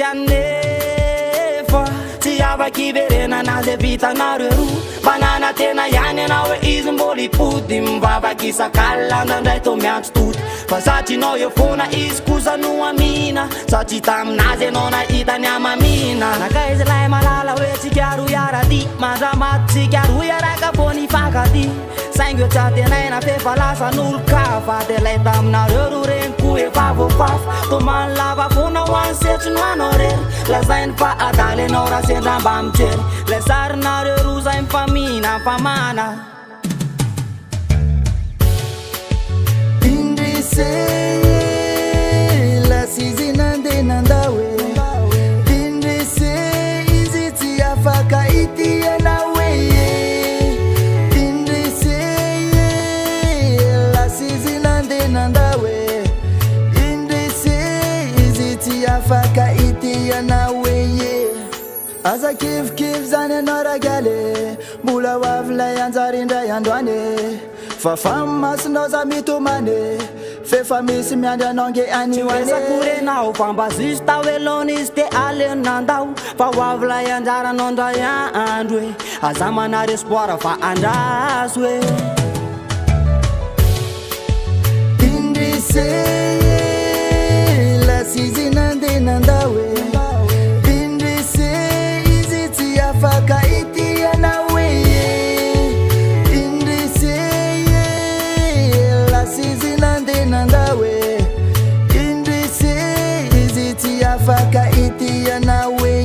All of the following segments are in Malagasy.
anefa tsy afaky iverena nazy vitanareo roa manana tena ihany anao hoe izy mbola ipody mivavaky sakala ndraindray tô miantso tody fa satrinao eo fona izy kosa no amina satria taminazy anao nahitany amamina naka izy lay malala hoe tsikaro iaraty mandramaty tsikaro iaraka fô nifankaty saingy eo tsy atenaina fefa lasan'olo kafa de lay taminareo ro reniko efa voafafa tomany lava fona ho any setrino anao rery lazainy fa adaly anao raha sendrambà mijery lay sarinareo ro zay mifamina famana indrise lasizy nandeha nandao e indrise izy tsy afaka itianao afaka itianao ye aza kivikivy zany anao ragale mbola hoavy lay anjary indray androany fa famasinao za mitomane fefa misy miandry anao nge anioesakorenao fa mba juste avelona izy te alenandao fa hoavy lay anjara anao ndray andro e aza manary espoir fa andraso e indrise lasizy nandeha nandao e indrise izy tsy afaka itianao e indrise lasizy nandeha nandao e indrise izy tsy afaka itianao e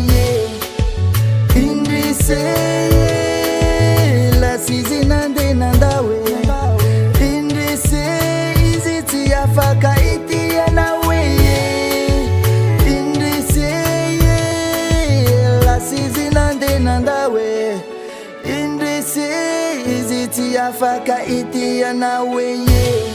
indrise lasizy nandeha nandao e indrise izy tsy afaka itianao nandawe indrise izi ti afaka itianao ye